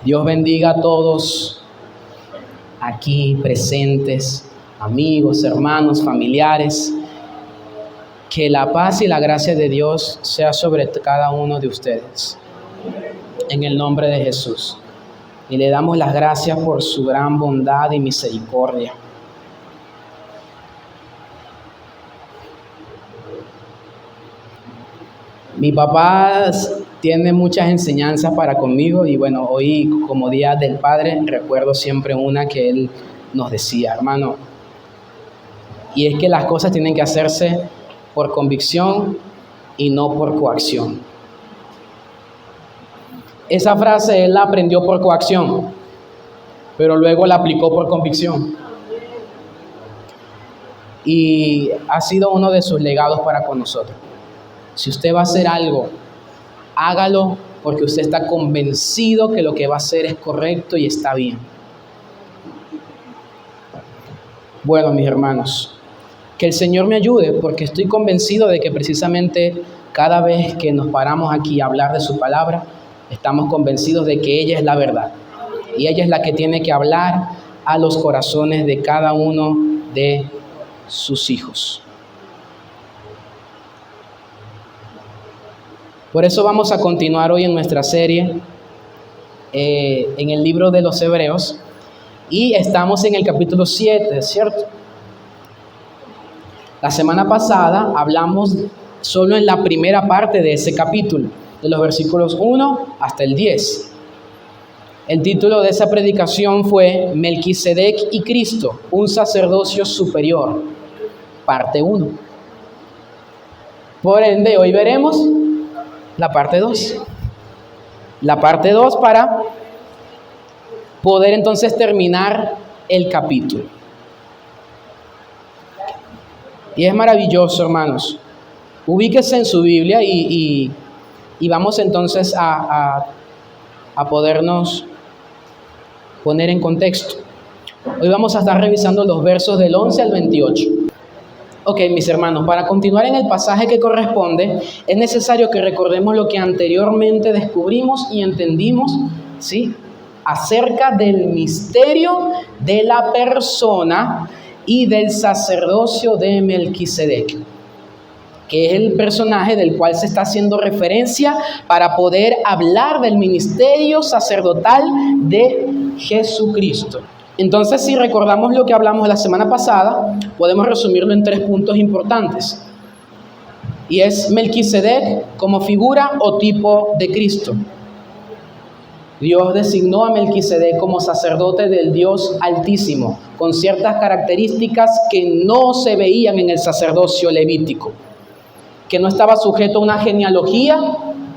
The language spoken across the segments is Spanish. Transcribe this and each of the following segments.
Dios bendiga a todos aquí presentes, amigos, hermanos, familiares. Que la paz y la gracia de Dios sea sobre cada uno de ustedes. En el nombre de Jesús. Y le damos las gracias por su gran bondad y misericordia. Mi papá tiene muchas enseñanzas para conmigo y bueno, hoy como Día del Padre recuerdo siempre una que él nos decía, hermano, y es que las cosas tienen que hacerse por convicción y no por coacción. Esa frase él la aprendió por coacción, pero luego la aplicó por convicción. Y ha sido uno de sus legados para con nosotros. Si usted va a hacer algo, hágalo porque usted está convencido que lo que va a hacer es correcto y está bien. Bueno, mis hermanos, que el Señor me ayude porque estoy convencido de que precisamente cada vez que nos paramos aquí a hablar de su palabra, estamos convencidos de que ella es la verdad. Y ella es la que tiene que hablar a los corazones de cada uno de sus hijos. Por eso vamos a continuar hoy en nuestra serie en el libro de los Hebreos y estamos en el capítulo 7, ¿cierto? La semana pasada hablamos solo en la primera parte de ese capítulo, de los versículos 1 hasta el 10. El título de esa predicación fue Melquisedec y Cristo, un sacerdocio superior, parte 1. Por ende, hoy veremos la parte 2. La parte 2 para poder entonces terminar el capítulo. Y es maravilloso, hermanos. Ubíquese en su Biblia y vamos entonces a podernos poner en contexto. Hoy vamos a estar revisando los versos del 11 al 28. Ok, mis hermanos, para continuar en el pasaje que corresponde, es necesario que recordemos lo que anteriormente descubrimos y entendimos, ¿sí?, acerca del misterio de la persona y del sacerdocio de Melquisedec, que es el personaje del cual se está haciendo referencia para poder hablar del ministerio sacerdotal de Jesucristo. Entonces, si recordamos lo que hablamos la semana pasada, podemos resumirlo en 3 puntos importantes. Y es Melquisedec como figura o tipo de Cristo. Dios designó a Melquisedec como sacerdote del Dios Altísimo, con ciertas características que no se veían en el sacerdocio levítico, que no estaba sujeto a una genealogía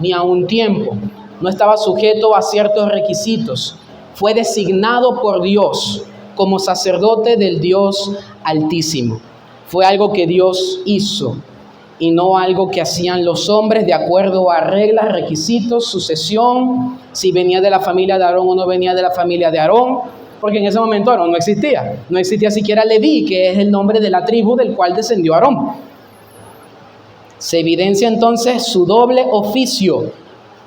ni a un tiempo, no estaba sujeto a ciertos requisitos. Fue designado por Dios como sacerdote del Dios Altísimo. Fue algo que Dios hizo y no algo que hacían los hombres de acuerdo a reglas, requisitos, sucesión, si venía de la familia de Aarón o no venía de la familia de Aarón, porque en ese momento Aarón no existía. No existía siquiera Leví, que es el nombre de la tribu del cual descendió Aarón. Se evidencia entonces su doble oficio.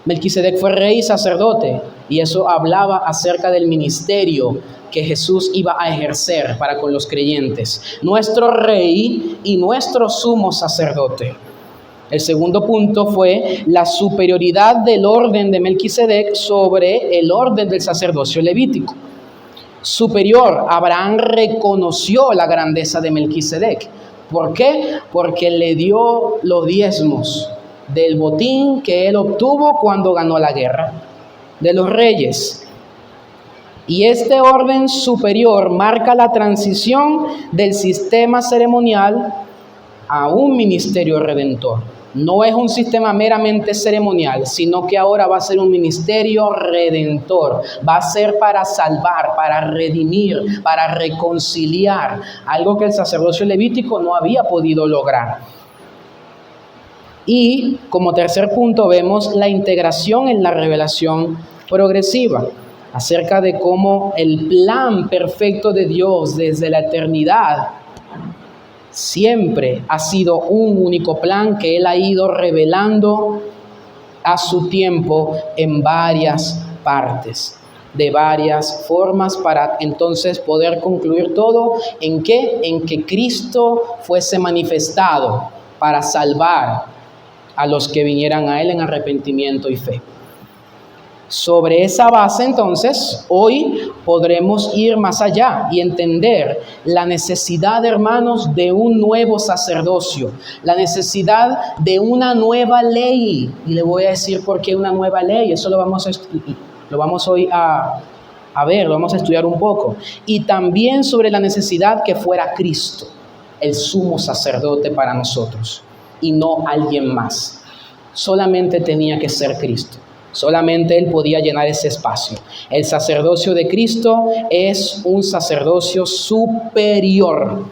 Melquisedec fue rey y sacerdote, y eso hablaba acerca del ministerio que Jesús iba a ejercer para con los creyentes. Nuestro rey y nuestro sumo sacerdote. El segundo punto fue la superioridad del orden de Melquisedec sobre el orden del sacerdocio levítico. Superior, Abraham reconoció la grandeza de Melquisedec. ¿Por qué? Porque le dio los diezmos del botín que él obtuvo cuando ganó la guerra de los reyes. Y este orden superior marca la transición del sistema ceremonial a un ministerio redentor. No es un sistema meramente ceremonial, sino que ahora va a ser un ministerio redentor. Va a ser para salvar, para redimir, para reconciliar, algo que el sacerdocio levítico no había podido lograr. Y como tercer punto vemos la integración en la revelación progresiva, acerca de cómo el plan perfecto de Dios desde la eternidad siempre ha sido un único plan que Él ha ido revelando a su tiempo en varias partes. de varias formas para entonces poder concluir todo en qué, en que Cristo fuese manifestado para salvar a los que vinieran a Él en arrepentimiento y fe. Sobre esa base, entonces, hoy podremos ir más allá y entender la necesidad, hermanos, de un nuevo sacerdocio, la necesidad de una nueva ley. Y le voy a decir por qué una nueva ley. Eso lo vamos hoy a ver, lo vamos a estudiar un poco. Y también sobre la necesidad que fuera Cristo, el sumo sacerdote para nosotros, y no alguien más. Solamente tenía que ser Cristo. Solamente Él podía llenar ese espacio. El sacerdocio de Cristo es un sacerdocio superior.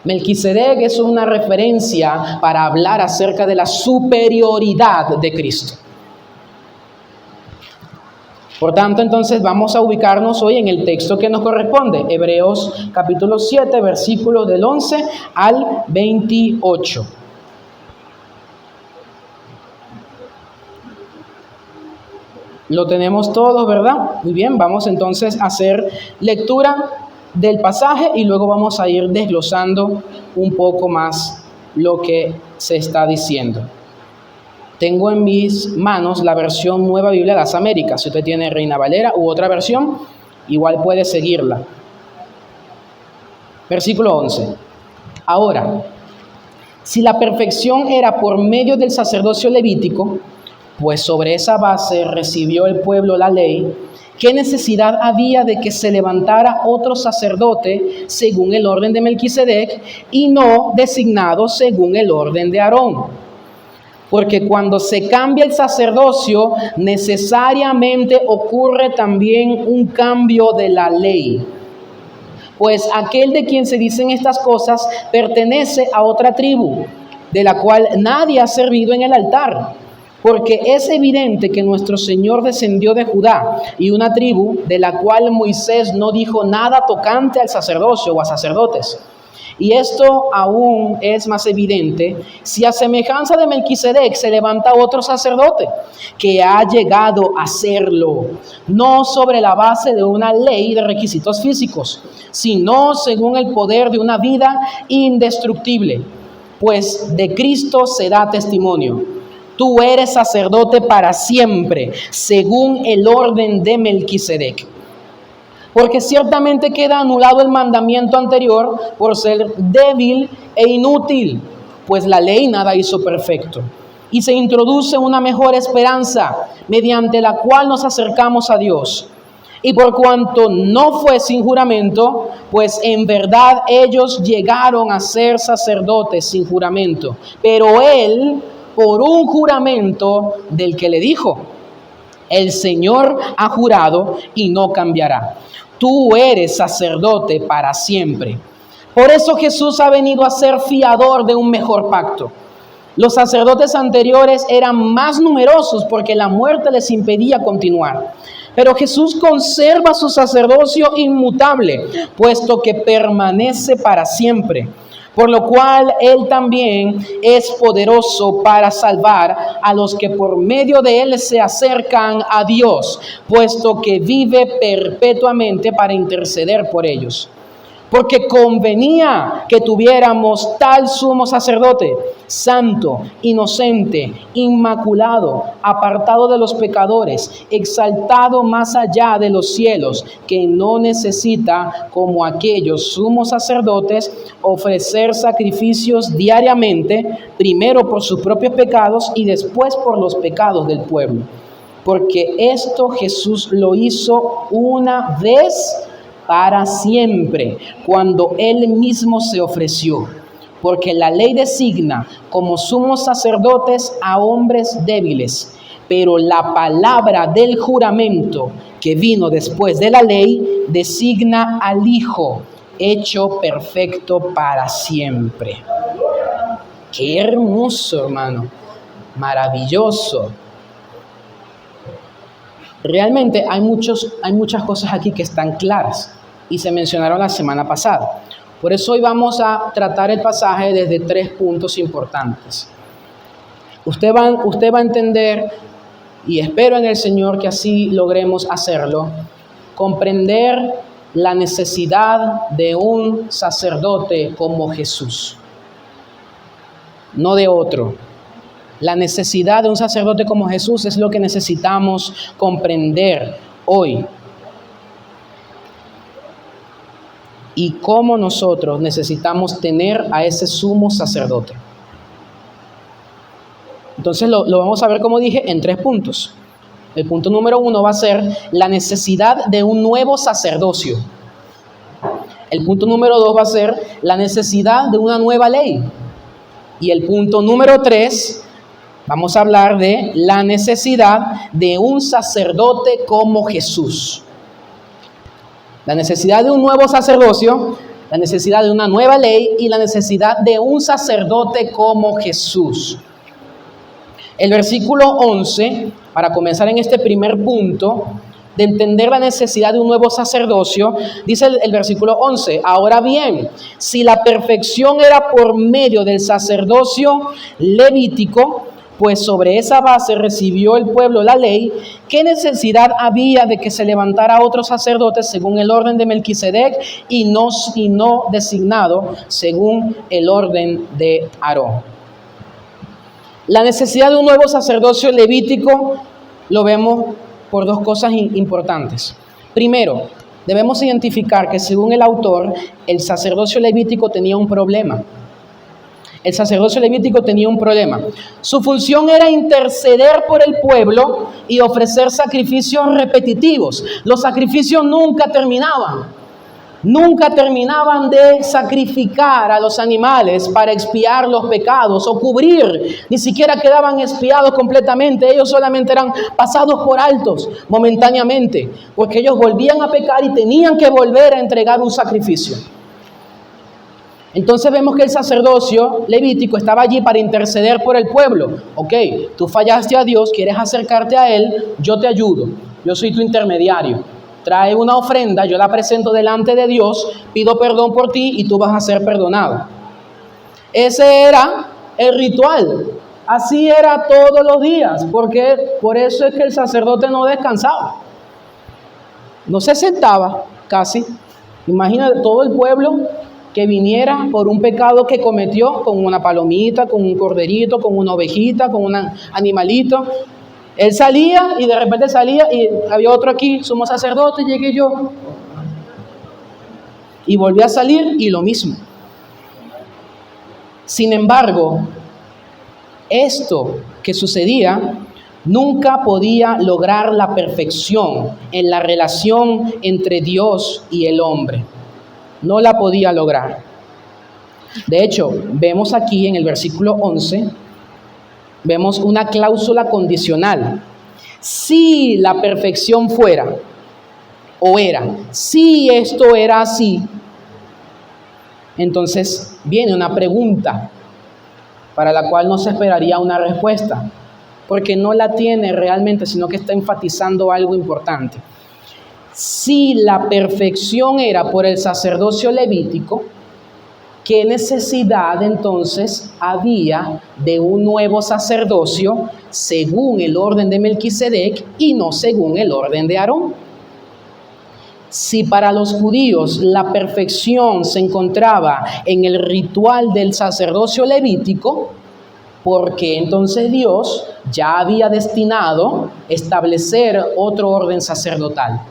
Melquisedec es una referencia para hablar acerca de la superioridad de Cristo. Por tanto, entonces vamos a ubicarnos hoy en el texto que nos corresponde. Hebreos capítulo 7, versículos del 11 al 28. Lo tenemos todos, ¿verdad? Muy bien, vamos entonces a hacer lectura del pasaje y luego vamos a ir desglosando un poco más lo que se está diciendo. Tengo en mis manos la versión Nueva Biblia de las Américas. Si usted tiene Reina Valera u otra versión, igual puede seguirla. Versículo 11. Ahora, si la perfección era por medio del sacerdocio levítico, pues sobre esa base recibió el pueblo la ley, ¿qué necesidad había de que se levantara otro sacerdote según el orden de Melquisedec y no designado según el orden de Aarón? Porque cuando se cambia el sacerdocio, necesariamente ocurre también un cambio de la ley. Pues aquel de quien se dicen estas cosas pertenece a otra tribu, de la cual nadie ha servido en el altar. Porque es evidente que nuestro Señor descendió de Judá y una tribu de la cual Moisés no dijo nada tocante al sacerdocio o a sacerdotes. Y esto aún es más evidente si a semejanza de Melquisedec se levanta otro sacerdote que ha llegado a serlo, no sobre la base de una ley de requisitos físicos, sino según el poder de una vida indestructible. Pues de Cristo se da testimonio. Tú eres sacerdote para siempre, según el orden de Melquisedec. Porque ciertamente queda anulado el mandamiento anterior por ser débil e inútil, pues la ley nada hizo perfecto. Y se introduce una mejor esperanza, mediante la cual nos acercamos a Dios. Y por cuanto no fue sin juramento, pues en verdad ellos llegaron a ser sacerdotes sin juramento. Pero él, por un juramento del que le dijo: el Señor ha jurado y no cambiará. Tú eres sacerdote para siempre. Por eso Jesús ha venido a ser fiador de un mejor pacto. Los sacerdotes anteriores eran más numerosos porque la muerte les impedía continuar. Pero Jesús conserva su sacerdocio inmutable, puesto que permanece para siempre. Por lo cual Él también es poderoso para salvar a los que por medio de Él se acercan a Dios, puesto que vive perpetuamente para interceder por ellos. Porque convenía que tuviéramos tal sumo sacerdote, santo, inocente, inmaculado, apartado de los pecadores, exaltado más allá de los cielos, que no necesita, como aquellos sumos sacerdotes, ofrecer sacrificios diariamente, primero por sus propios pecados y después por los pecados del pueblo. Porque esto Jesús lo hizo una vez para siempre, cuando Él mismo se ofreció. Porque la ley designa como sumos sacerdotes a hombres débiles, pero la palabra del juramento que vino después de la ley designa al Hijo, hecho perfecto para siempre. Qué hermoso, hermano, maravilloso. Realmente hay muchas cosas aquí que están claras y se mencionaron la semana pasada. Por eso hoy vamos a tratar el pasaje desde 3 puntos importantes. Usted va a entender y espero en el Señor que así logremos hacerlo, comprender la necesidad de un sacerdote como Jesús, no de otro. La necesidad de un sacerdote como Jesús es lo que necesitamos comprender hoy. Y cómo nosotros necesitamos tener a ese sumo sacerdote. Entonces lo vamos a ver, como dije, en 3 puntos. El punto número 1 va a ser la necesidad de un nuevo sacerdocio. El punto número 2 va a ser la necesidad de una nueva ley. Y el punto número 3, vamos a hablar de la necesidad de un sacerdote como Jesús. La necesidad de un nuevo sacerdocio, la necesidad de una nueva ley y la necesidad de un sacerdote como Jesús. El versículo 11, para comenzar en este primer punto, de entender la necesidad de un nuevo sacerdocio, dice el versículo 11, ahora bien, si la perfección era por medio del sacerdocio levítico, pues sobre esa base recibió el pueblo la ley, ¿qué necesidad había de que se levantara otro sacerdote según el orden de Melquisedec y no designado según el orden de Aarón? La necesidad de un nuevo sacerdocio levítico lo vemos por 2 cosas importantes. Primero, debemos identificar que según el autor, el sacerdocio levítico tenía un problema. El sacerdocio levítico tenía un problema. Su función era interceder por el pueblo y ofrecer sacrificios repetitivos. Los sacrificios nunca terminaban. Nunca terminaban de sacrificar a los animales para expiar los pecados o cubrir. Ni siquiera quedaban expiados completamente. Ellos solamente eran pasados por altos momentáneamente, porque ellos volvían a pecar y tenían que volver a entregar un sacrificio. Entonces vemos que el sacerdocio levítico estaba allí para interceder por el pueblo. Ok, tú fallaste a Dios, quieres acercarte a Él, yo te ayudo, yo soy tu intermediario. Trae una ofrenda, yo la presento delante de Dios, pido perdón por ti y tú vas a ser perdonado. Ese era el ritual. Así era todos los días, porque por eso es que el sacerdote no descansaba. No se sentaba casi. Imagina todo el pueblo que viniera por un pecado que cometió, con una palomita, con un corderito, con una ovejita, con un animalito. Él salía y de repente salía y había otro aquí, sumo sacerdote, llegué yo. Y volví a salir y lo mismo. Sin embargo, esto que sucedía nunca podía lograr la perfección en la relación entre Dios y el hombre. No la podía lograr. De hecho, vemos aquí en el versículo 11, vemos una cláusula condicional. Si la perfección fuera, o era, si esto era así, entonces viene una pregunta para la cual no se esperaría una respuesta, porque no la tiene realmente, sino que está enfatizando algo importante. Si la perfección era por el sacerdocio levítico, ¿qué necesidad entonces había de un nuevo sacerdocio según el orden de Melquisedec y no según el orden de Aarón? Si para los judíos la perfección se encontraba en el ritual del sacerdocio levítico, ¿por qué entonces Dios ya había destinado establecer otro orden sacerdotal?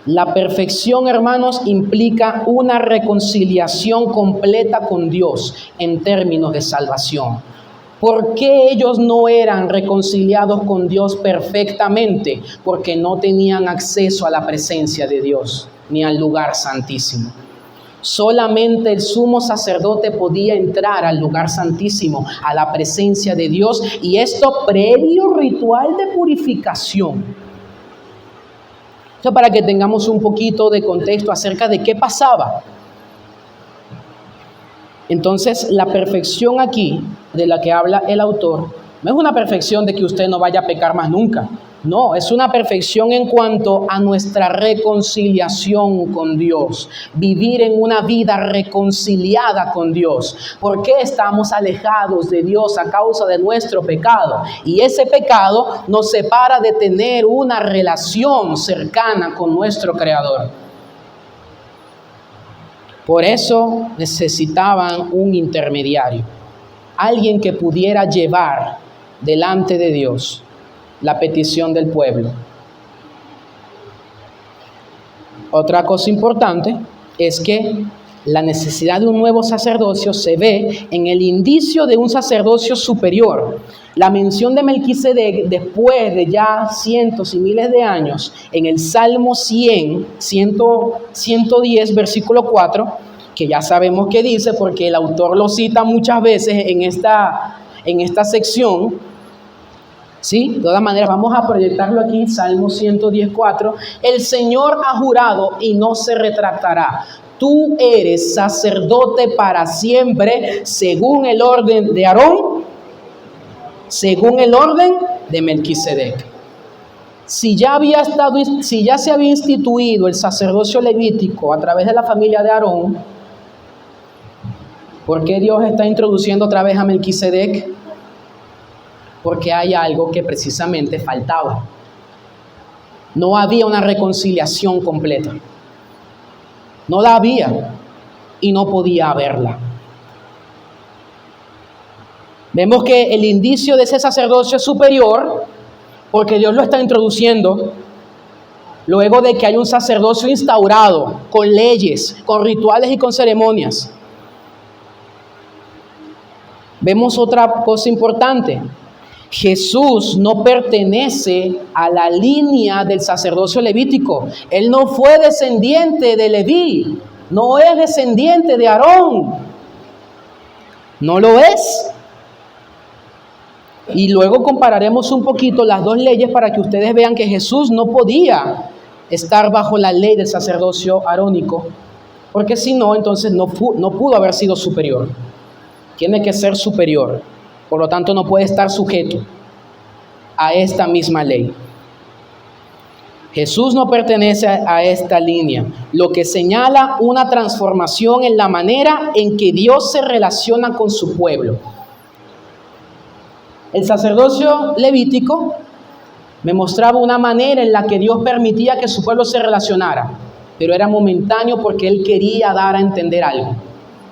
La perfección, hermanos, implica una reconciliación completa con Dios en términos de salvación. ¿Por qué ellos no eran reconciliados con Dios perfectamente? Porque no tenían acceso a la presencia de Dios ni al lugar santísimo. Solamente el sumo sacerdote podía entrar al lugar santísimo, a la presencia de Dios, y esto previo ritual de purificación. Para que tengamos un poquito de contexto acerca de qué pasaba. Entonces, la perfección aquí de la que habla el autor no es una perfección de que usted no vaya a pecar más nunca. No, es una perfección en cuanto a nuestra reconciliación con Dios, vivir en una vida reconciliada con Dios. ¿Por qué estamos alejados de Dios? A causa de nuestro pecado. Y ese pecado nos separa de tener una relación cercana con nuestro Creador. Por eso necesitaban un intermediario, alguien que pudiera llevar delante de Dios la petición del pueblo. Otra cosa importante es que la necesidad de un nuevo sacerdocio se ve en el indicio de un sacerdocio superior. La mención de Melquisedec después de ya cientos y miles de años en el Salmo 110, versículo 4, que ya sabemos qué dice porque el autor lo cita muchas veces en esta sección. ¿Sí? De todas maneras, vamos a proyectarlo aquí, Salmo 110:4. El Señor ha jurado y no se retractará. Tú eres sacerdote para siempre, según el orden de Aarón, según el orden de Melquisedec. Si ya se había instituido el sacerdocio levítico a través de la familia de Aarón, ¿por qué Dios está introduciendo otra vez a Melquisedec? Porque hay algo que precisamente faltaba. No había una reconciliación completa. No la había y no podía haberla. Vemos que el indicio de ese sacerdocio es superior porque Dios lo está introduciendo luego de que hay un sacerdocio instaurado con leyes, con rituales y con ceremonias. Vemos otra cosa importante. Jesús no pertenece a la línea del sacerdocio levítico. Él no fue descendiente de Leví, no es descendiente de Aarón. No lo es. Y luego compararemos un poquito las dos leyes para que ustedes vean que Jesús no podía estar bajo la ley del sacerdocio arónico, porque si no, entonces no pudo haber sido superior. Tiene que ser superior. Por lo tanto, no puede estar sujeto a esta misma ley. Jesús no pertenece a esta línea, lo que señala una transformación en la manera en que Dios se relaciona con su pueblo. El sacerdocio levítico me mostraba una manera en la que Dios permitía que su pueblo se relacionara, pero era momentáneo porque Él quería dar a entender algo.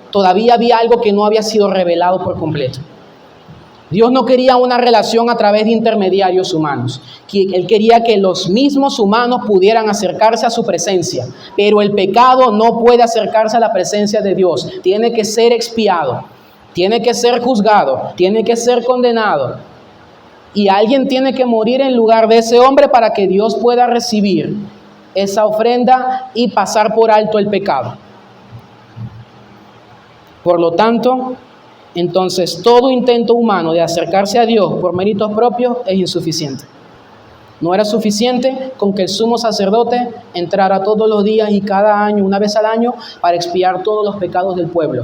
Todavía había algo que no había sido revelado por completo. Dios no quería una relación a través de intermediarios humanos. Él quería que los mismos humanos pudieran acercarse a su presencia. Pero el pecado no puede acercarse a la presencia de Dios. Tiene que ser expiado, tiene que ser juzgado, tiene que ser condenado. Y alguien tiene que morir en lugar de ese hombre para que Dios pueda recibir esa ofrenda y pasar por alto el pecado. Por lo tanto, entonces todo intento humano de acercarse a Dios por méritos propios es insuficiente. No era suficiente con que el sumo sacerdote entrara todos los días y cada año, una vez al año, para expiar todos los pecados del pueblo.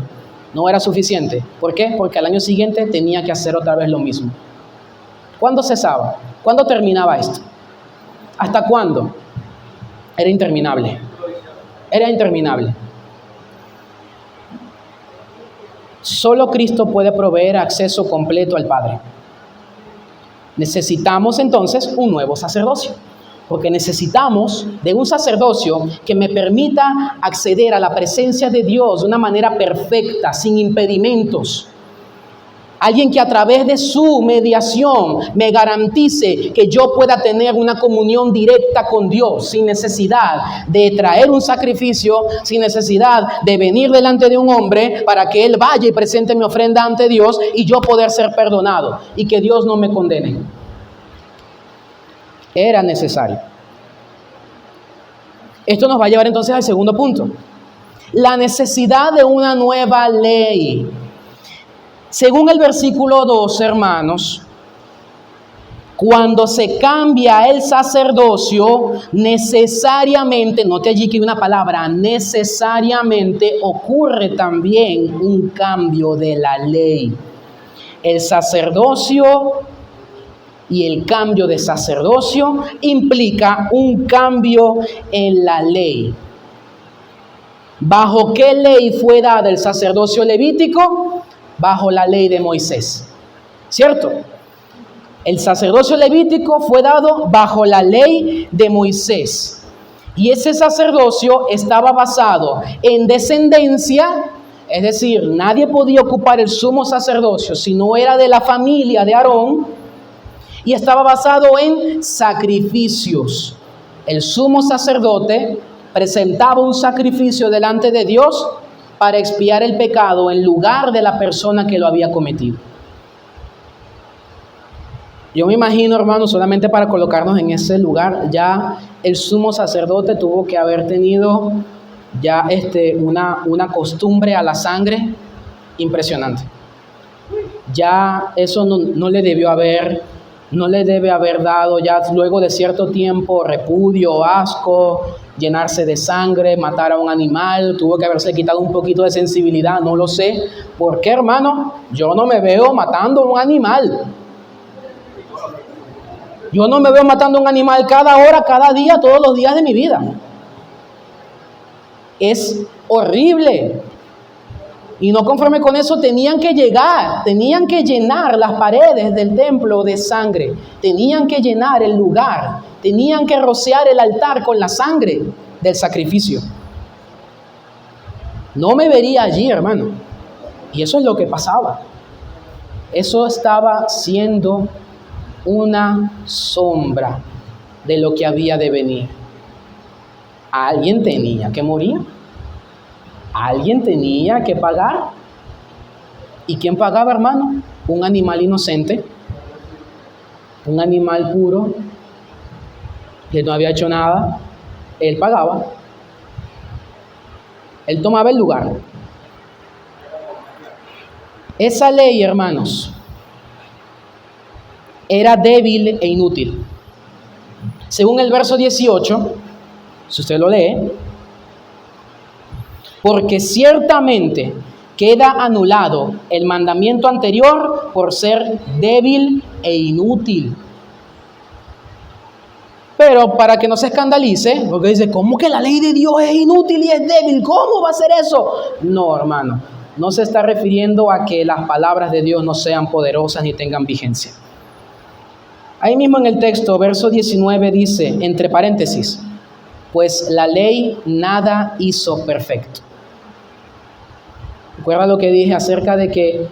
No era suficiente. ¿Por qué? Porque al año siguiente tenía que hacer otra vez lo mismo. ¿Cuándo cesaba? ¿Cuándo terminaba esto? ¿Hasta cuándo? Era interminable. Era interminable. Solo Cristo puede proveer acceso completo al Padre. Necesitamos entonces un nuevo sacerdocio, porque necesitamos de un sacerdocio que me permita acceder a la presencia de Dios de una manera perfecta, sin impedimentos. Alguien que a través de su mediación me garantice que yo pueda tener una comunión directa con Dios sin necesidad de traer un sacrificio, sin necesidad de venir delante de un hombre para que Él vaya y presente mi ofrenda ante Dios y yo poder ser perdonado y que Dios no me condene. Era necesario. Esto nos va a llevar entonces al segundo punto. La necesidad de una nueva ley. Según el versículo 2, hermanos, cuando se cambia el sacerdocio, necesariamente, note allí que hay una palabra, necesariamente ocurre también un cambio de la ley. El sacerdocio Y el cambio de sacerdocio implica un cambio en la ley. ¿Bajo qué ley fue dada el sacerdocio levítico? Bajo la ley de Moisés. ¿Cierto? El sacerdocio levítico fue dado bajo la ley de Moisés. Y ese sacerdocio estaba basado en descendencia, es decir, nadie podía ocupar el sumo sacerdocio si no era de la familia de Aarón. Y estaba basado en sacrificios. El sumo sacerdote presentaba un sacrificio delante de Dios para expiar el pecado en lugar de la persona que lo había cometido. Yo me imagino, hermanos, solamente para colocarnos en ese lugar, ya el sumo sacerdote tuvo que haber tenido ya una costumbre a la sangre impresionante. Ya eso no le debe haber dado ya luego de cierto tiempo repudio, asco, llenarse de sangre, matar a un animal. Tuvo que haberse quitado un poquito de sensibilidad, no lo sé. ¿Por qué, hermano? Yo no me veo matando a un animal. Yo no me veo matando a un animal cada hora, cada día, todos los días de mi vida. Es horrible. Y no conforme con eso, tenían que llenar las paredes del templo de sangre, tenían que llenar el lugar, tenían que rociar el altar con la sangre del sacrificio. No me vería allí, hermano. Y eso es lo que pasaba. Eso estaba siendo una sombra de lo que había de venir. Alguien tenía que morir. Alguien tenía que pagar. ¿Y quién pagaba, hermano? Un animal inocente, un animal puro, que no había hecho nada. Él pagaba. Él tomaba el lugar. Esa ley, hermanos, era débil e inútil. Según el verso 18, si usted lo lee, porque ciertamente queda anulado el mandamiento anterior por ser débil e inútil. Pero para que no se escandalice, porque dice, ¿cómo que la ley de Dios es inútil y es débil? ¿Cómo va a ser eso? No, hermano, no se está refiriendo a que las palabras de Dios no sean poderosas ni tengan vigencia. Ahí mismo en el texto, verso 19 dice, entre paréntesis, pues la ley nada hizo perfecto. ¿Recuerda lo que dije acerca de que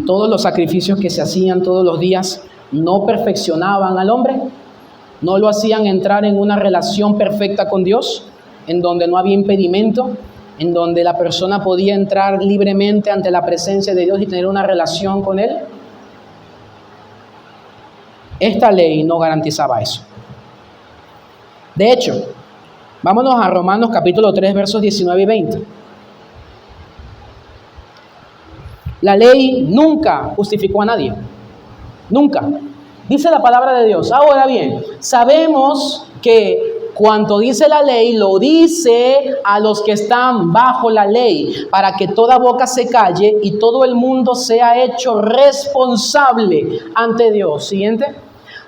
todos los sacrificios que se hacían todos los días no perfeccionaban al hombre? ¿No lo hacían entrar en una relación perfecta con Dios, en donde no había impedimento, en donde la persona podía entrar libremente ante la presencia de Dios y tener una relación con Él? Esta ley no garantizaba eso. De hecho, vámonos a Romanos capítulo 3, versos 19 y 20. La ley nunca justificó a nadie. Nunca. Dice la palabra de Dios. Ahora bien, sabemos que cuanto dice la ley, lo dice a los que están bajo la ley, para que toda boca se calle y todo el mundo sea hecho responsable ante Dios. Siguiente.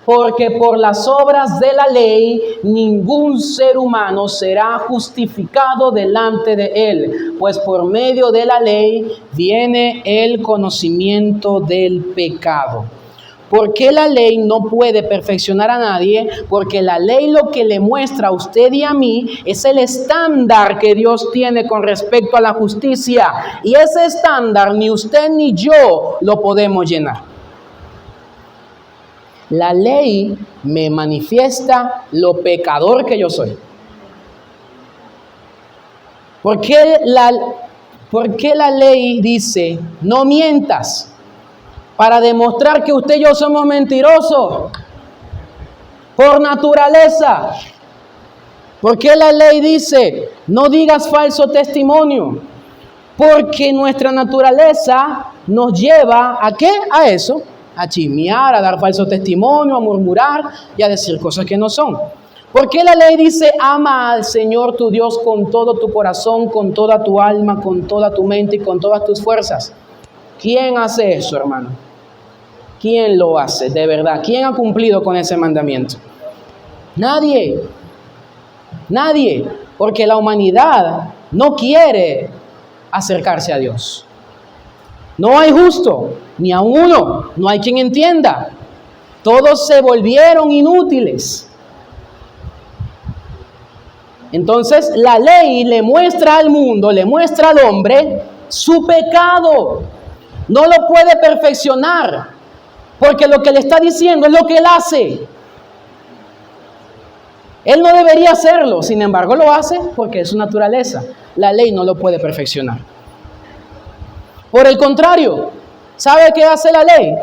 Porque por las obras de la ley ningún ser humano será justificado delante de él, pues por medio de la ley viene el conocimiento del pecado. ¿Por qué la ley no puede perfeccionar a nadie? Porque la ley lo que le muestra a usted y a mí es el estándar que Dios tiene con respecto a la justicia. Y ese estándar ni usted ni yo lo podemos llenar. La ley me manifiesta lo pecador que yo soy. ¿Por qué la ley dice, no mientas? Para demostrar que usted y yo somos mentirosos por naturaleza. ¿Por qué la ley dice, no digas falso testimonio? Porque nuestra naturaleza nos lleva ¿a qué? A eso. A chismear, a dar falso testimonio, a murmurar y a decir cosas que no son. ¿Por qué la ley dice ama al Señor tu Dios con todo tu corazón, con toda tu alma, con toda tu mente y con todas tus fuerzas? ¿Quién hace eso, hermano? ¿Quién lo hace de verdad? ¿Quién ha cumplido con ese mandamiento? Nadie. Nadie. Porque la humanidad no quiere acercarse a Dios. No hay justo, ni a uno. No hay quien entienda. Todos se volvieron inútiles. Entonces la ley le muestra al mundo, le muestra al hombre su pecado. No lo puede perfeccionar, porque lo que le está diciendo es lo que él hace. Él no debería hacerlo, sin embargo lo hace porque es su naturaleza. La ley no lo puede perfeccionar. Por el contrario, ¿sabe qué hace la ley?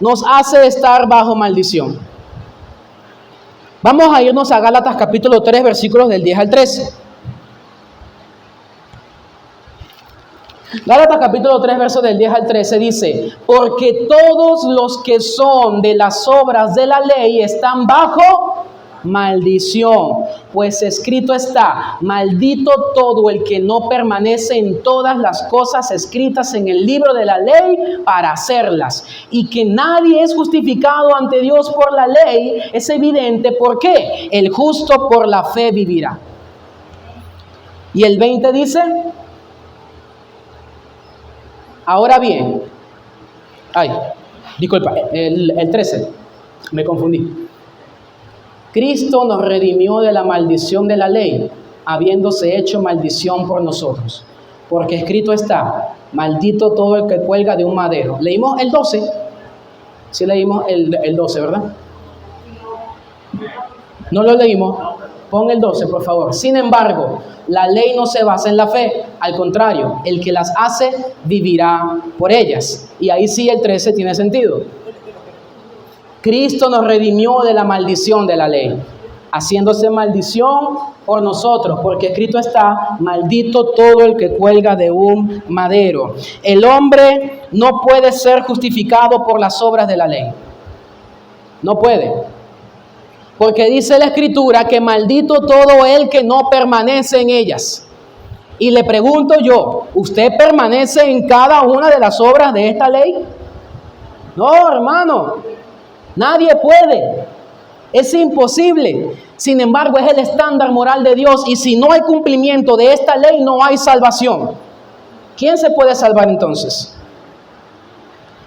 Nos hace estar bajo maldición. Vamos a irnos a Gálatas capítulo 3, versículos del 10 al 13. Gálatas capítulo 3, versos del 10 al 13 dice: porque todos los que son de las obras de la ley están bajo maldición, pues escrito está: maldito todo el que no permanece en todas las cosas escritas en el libro de la ley para hacerlas. Y que nadie es justificado ante Dios por la ley es evidente. ¿Por qué? El justo por la fe vivirá. Y el 20 dice: ahora bien, disculpa, el 13, me confundí. Cristo nos redimió de la maldición de la ley, habiéndose hecho maldición por nosotros. Porque escrito está: maldito todo el que cuelga de un madero. Leímos el 12. Sí leímos el 12, ¿verdad? No lo leímos. Pon el 12, por favor. Sin embargo, la ley no se basa en la fe. Al contrario, el que las hace vivirá por ellas. Y ahí sí el 13 tiene sentido. Cristo nos redimió de la maldición de la ley, haciéndose maldición por nosotros, porque escrito está: maldito todo el que cuelga de un madero. El hombre no puede ser justificado por las obras de la ley. No puede. Porque dice la Escritura que maldito todo el que no permanece en ellas. Y le pregunto yo, ¿usted permanece en cada una de las obras de esta ley? No, hermano. Nadie puede, es imposible. Sin embargo, es el estándar moral de Dios, y si no hay cumplimiento de esta ley, no hay salvación. ¿Quién se puede salvar entonces?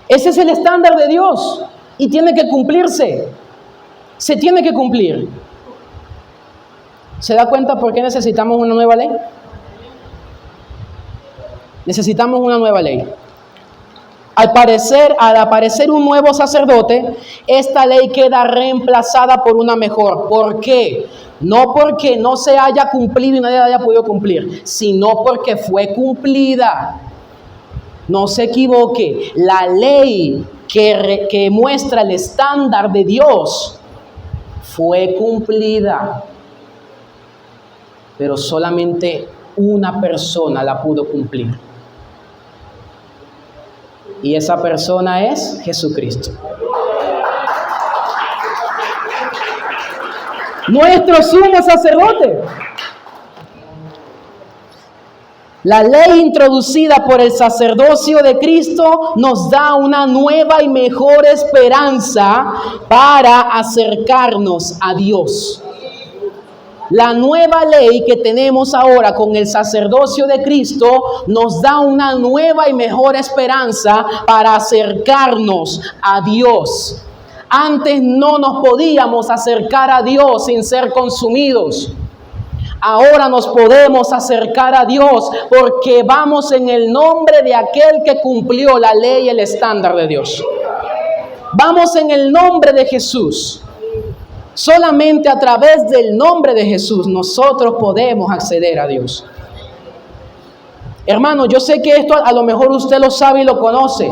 Ese es el estándar de Dios y tiene que cumplirse. Se tiene que cumplir. ¿Se da cuenta por qué necesitamos una nueva ley? Necesitamos una nueva ley. Al aparecer un nuevo sacerdote, esta ley queda reemplazada por una mejor. ¿Por qué? No porque no se haya cumplido y nadie la haya podido cumplir, sino porque fue cumplida. No se equivoque, la ley que muestra el estándar de Dios fue cumplida, pero solamente una persona la pudo cumplir. Y esa persona es Jesucristo. Nuestro sumo sacerdote. La ley introducida por el sacerdocio de Cristo nos da una nueva y mejor esperanza para acercarnos a Dios. La nueva ley que tenemos ahora con el sacerdocio de Cristo nos da una nueva y mejor esperanza para acercarnos a Dios. Antes no nos podíamos acercar a Dios sin ser consumidos. Ahora nos podemos acercar a Dios porque vamos en el nombre de aquel que cumplió la ley y el estándar de Dios. Vamos en el nombre de Jesús. Solamente a través del nombre de Jesús nosotros podemos acceder a Dios. Hermano, yo sé que esto a lo mejor usted lo sabe y lo conoce,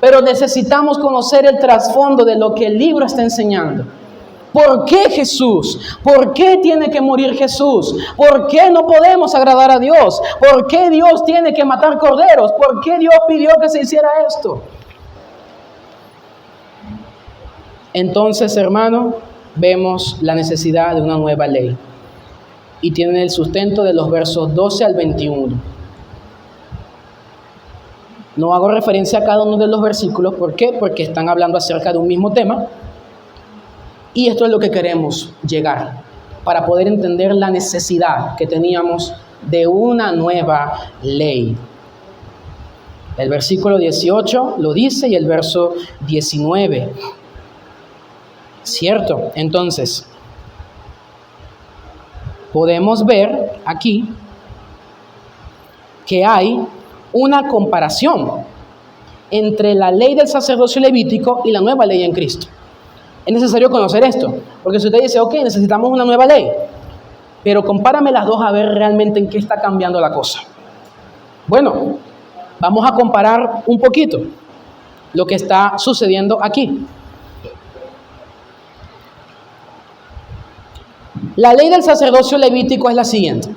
pero necesitamos conocer el trasfondo de lo que el libro está enseñando. ¿Por qué Jesús? ¿Por qué tiene que morir Jesús? ¿Por qué no podemos agradar a Dios? ¿Por qué Dios tiene que matar corderos? ¿Por qué Dios pidió que se hiciera esto? Entonces, hermano, vemos la necesidad de una nueva ley. Y tiene el sustento de los versos 12 al 21. No hago referencia a cada uno de los versículos. ¿Por qué? Porque están hablando acerca de un mismo tema. Y esto es lo que queremos llegar, para poder entender la necesidad que teníamos de una nueva ley. El versículo 18 lo dice y el verso 19. ¿Cierto? Entonces, podemos ver aquí que hay una comparación entre la ley del sacerdocio levítico y la nueva ley en Cristo. Es necesario conocer esto, porque si usted dice, ok, necesitamos una nueva ley, pero compárame las dos a ver realmente en qué está cambiando la cosa. Bueno, vamos a comparar un poquito lo que está sucediendo aquí. La ley del sacerdocio levítico es la siguiente.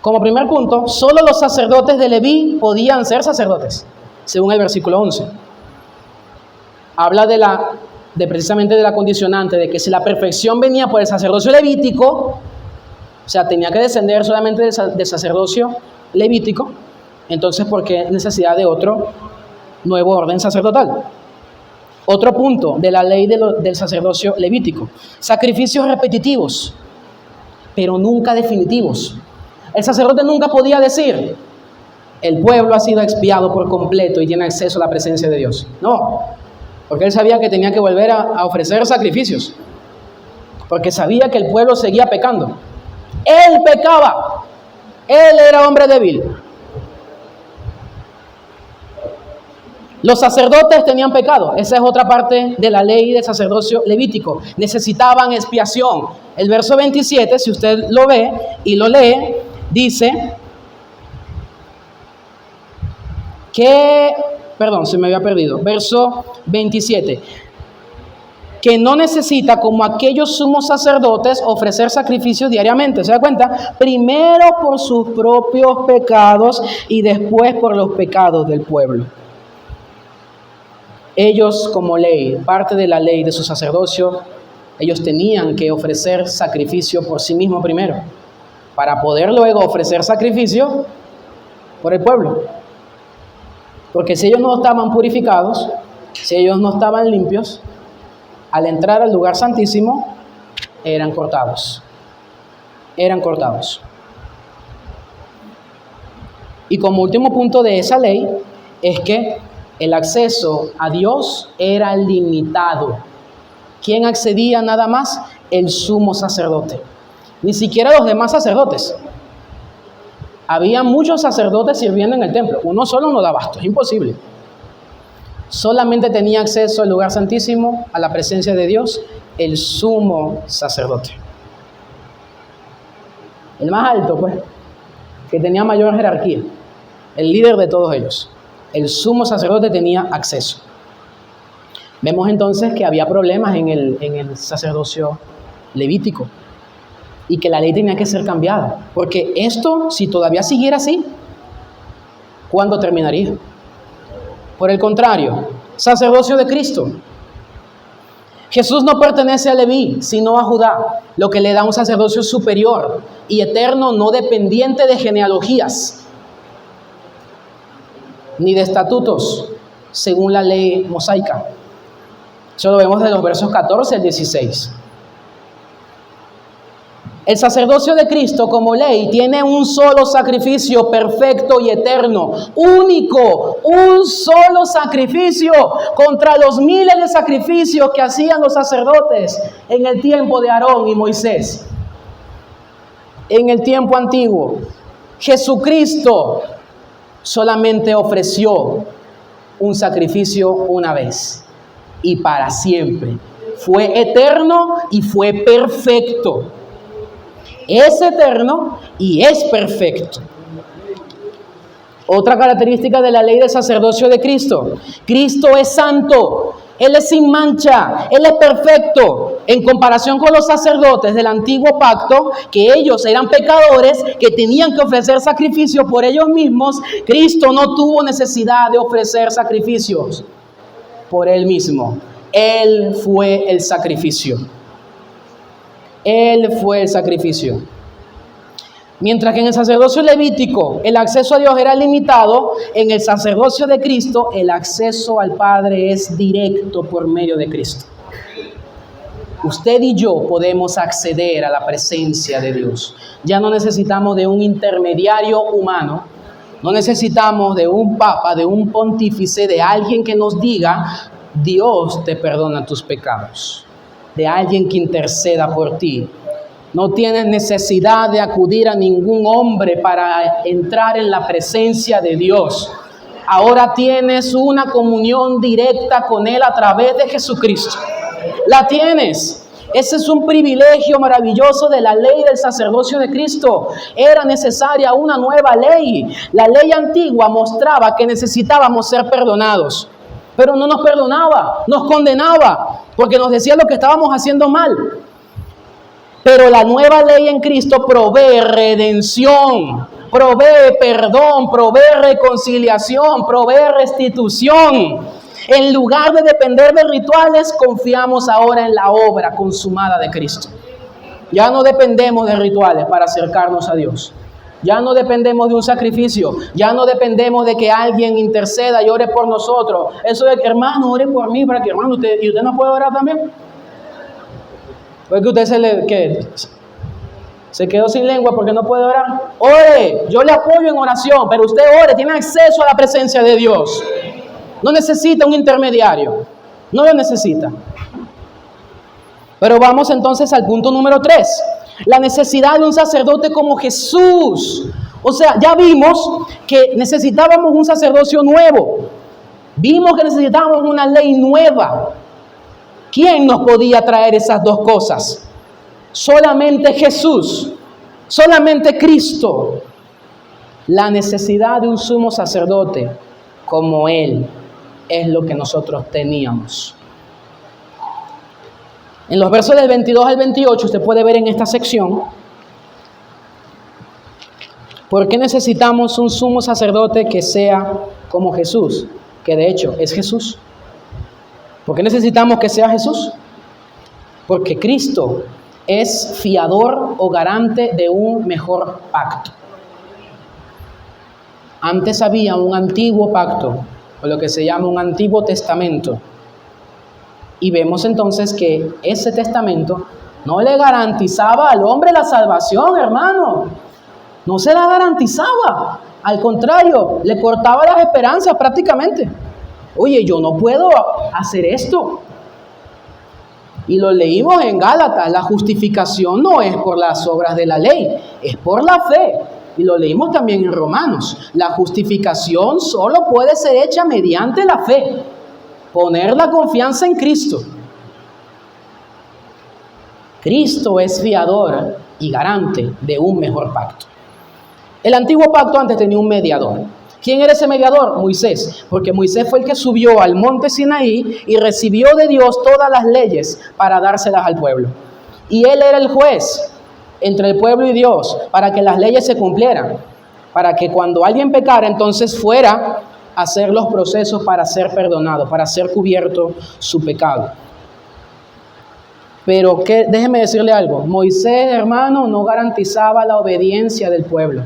Como primer punto, solo los sacerdotes de Leví podían ser sacerdotes, según el versículo 11. Habla precisamente de la condicionante, de que si la perfección venía por el sacerdocio levítico, o sea, tenía que descender solamente del sacerdocio levítico, entonces, ¿por qué necesidad de otro nuevo orden sacerdotal? Otro punto de la ley del sacerdocio levítico: sacrificios repetitivos, pero nunca definitivos. El sacerdote nunca podía decir, el pueblo ha sido expiado por completo y tiene acceso a la presencia de Dios. No, porque él sabía que tenía que volver a ofrecer sacrificios, porque sabía que el pueblo seguía pecando. Él pecaba, él era hombre débil. Los sacerdotes tenían pecado. Esa es otra parte de la ley del sacerdocio levítico. Necesitaban expiación. El verso 27, si usted lo ve y lo lee, dice que, se me había perdido. Verso 27. Que no necesita, como aquellos sumos sacerdotes, ofrecer sacrificios diariamente. ¿Se da cuenta? Primero por sus propios pecados y después por los pecados del pueblo. Ellos, como ley, parte de la ley de su sacerdocio, ellos tenían que ofrecer sacrificio por sí mismos primero, para poder luego ofrecer sacrificio por el pueblo. Porque si ellos no estaban purificados, si ellos no estaban limpios, al entrar al lugar santísimo, eran cortados. Eran cortados. Y como último punto de esa ley, es que el acceso a Dios era limitado. ¿Quién accedía nada más? El sumo sacerdote. Ni siquiera los demás sacerdotes. Había muchos sacerdotes sirviendo en el templo. Uno solo no da abasto, es imposible. Solamente tenía acceso al lugar santísimo, a la presencia de Dios, el sumo sacerdote. El más alto, pues, que tenía mayor jerarquía. El líder de todos ellos. El sumo sacerdote tenía acceso. Vemos entonces que había problemas en el sacerdocio levítico y que la ley tenía que ser cambiada. Porque esto, si todavía siguiera así, ¿cuándo terminaría? Por el contrario, sacerdocio de Cristo. Jesús no pertenece a Leví, sino a Judá, lo que le da un sacerdocio superior y eterno, no dependiente de genealogías ni de estatutos, según la ley mosaica. Eso lo vemos de los versos 14 al 16. El sacerdocio de Cristo como ley tiene un solo sacrificio perfecto y eterno, único, un solo sacrificio contra los miles de sacrificios que hacían los sacerdotes en el tiempo de Aarón y Moisés. En el tiempo antiguo, Jesucristo solamente ofreció un sacrificio una vez y para siempre. Fue eterno y fue perfecto. Es eterno y es perfecto. Otra característica de la ley del sacerdocio de Cristo: Cristo es santo, Él es sin mancha, Él es perfecto. En comparación con los sacerdotes del antiguo pacto, que ellos eran pecadores, que tenían que ofrecer sacrificios por ellos mismos, Cristo no tuvo necesidad de ofrecer sacrificios por Él mismo. Él fue el sacrificio. Él fue el sacrificio. Mientras que en el sacerdocio levítico el acceso a Dios era limitado, en el sacerdocio de Cristo el acceso al Padre es directo por medio de Cristo. Usted y yo podemos acceder a la presencia de Dios. Ya no necesitamos de un intermediario humano, no necesitamos de un papa, de un pontífice, de alguien que nos diga, Dios te perdona tus pecados, de alguien que interceda por ti. No tienes necesidad de acudir a ningún hombre para entrar en la presencia de Dios. Ahora tienes una comunión directa con Él a través de Jesucristo. La tienes. Ese es un privilegio maravilloso de la ley del sacerdocio de Cristo. Era necesaria una nueva ley. La ley antigua mostraba que necesitábamos ser perdonados, pero no nos perdonaba, nos condenaba, porque nos decía lo que estábamos haciendo mal. Pero la nueva ley en Cristo provee redención, provee perdón, provee reconciliación, provee restitución. En lugar de depender de rituales, confiamos ahora en la obra consumada de Cristo. Ya no dependemos de rituales para acercarnos a Dios. Ya no dependemos de un sacrificio. Ya no dependemos de que alguien interceda y ore por nosotros. Eso de que, hermano, ore por mí, para que, hermano, ¿y usted no puede orar también? Porque usted se quedó sin lengua porque no puede orar. Ore, yo le apoyo en oración, pero usted ore, tiene acceso a la presencia de Dios. No necesita un intermediario, no lo necesita. Pero vamos entonces al punto número 3, la necesidad de un sacerdote como Jesús. O sea, ya vimos que necesitábamos un sacerdocio nuevo, vimos que necesitábamos una ley nueva. ¿Quién nos podía traer esas dos cosas? Solamente Jesús, solamente Cristo. La necesidad de un sumo sacerdote como Él es lo que nosotros teníamos. En los versos del 22 al 28 usted puede ver en esta sección por qué necesitamos un sumo sacerdote que sea como Jesús, que de hecho es Jesús. ¿Por qué necesitamos que sea Jesús? Porque Cristo es fiador o garante de un mejor pacto. Antes había un antiguo pacto, o lo que se llama un antiguo testamento. Y vemos entonces que ese testamento no le garantizaba al hombre la salvación, hermano. No se la garantizaba. Al contrario, le cortaba las esperanzas prácticamente. Oye, yo no puedo hacer esto. Y lo leímos en Gálatas, la justificación no es por las obras de la ley, es por la fe. Y lo leímos también en Romanos. La justificación solo puede ser hecha mediante la fe. Poner la confianza en Cristo. Cristo es fiador y garante de un mejor pacto. El antiguo pacto antes tenía un mediador. ¿Quién era ese mediador? Moisés, porque Moisés fue el que subió al monte Sinaí y recibió de Dios todas las leyes para dárselas al pueblo. Y él era el juez entre el pueblo y Dios para que las leyes se cumplieran, para que cuando alguien pecara entonces fuera a hacer los procesos para ser perdonado, para ser cubierto su pecado. Pero déjeme decirle algo, Moisés, hermano, no garantizaba la obediencia del pueblo.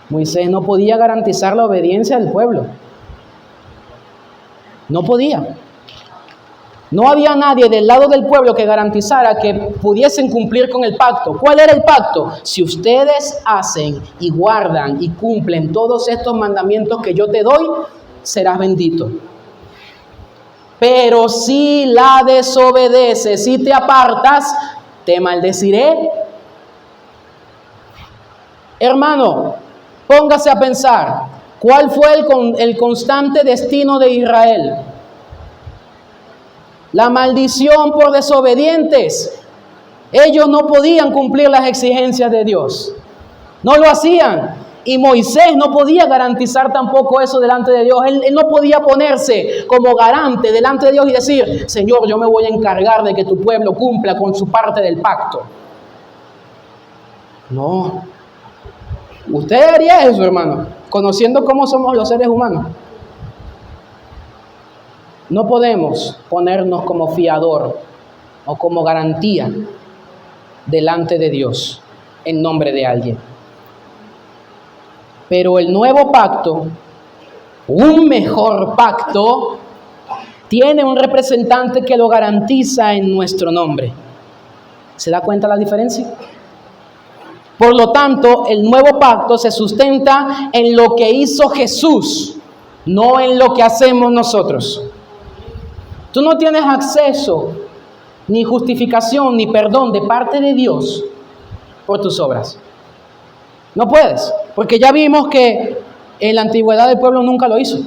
Moisés no podía garantizar la obediencia del pueblo. No podía. No había nadie del lado del pueblo que garantizara que pudiesen cumplir con el pacto. ¿Cuál era el pacto? Si ustedes hacen y guardan y cumplen todos estos mandamientos que yo te doy, serás bendito. Pero si la desobedeces, si te apartas, te maldeciré. Hermano, póngase a pensar, ¿cuál fue el constante destino de Israel? La maldición por desobedientes. Ellos no podían cumplir las exigencias de Dios. No lo hacían. Y Moisés no podía garantizar tampoco eso delante de Dios. Él no podía ponerse como garante delante de Dios y decir, Señor, yo me voy a encargar de que tu pueblo cumpla con su parte del pacto. No. Usted haría eso, hermano, conociendo cómo somos los seres humanos. No podemos ponernos como fiador o como garantía delante de Dios. en nombre de alguien. Pero el nuevo pacto, un mejor pacto, tiene un representante que lo garantiza en nuestro nombre. ¿Se da cuenta la diferencia? Por lo tanto, el nuevo pacto se sustenta en lo que hizo Jesús, no en lo que hacemos nosotros. Tú no tienes acceso, ni justificación, ni perdón de parte de Dios por tus obras. No puedes, porque ya vimos que en la antigüedad el pueblo nunca lo hizo.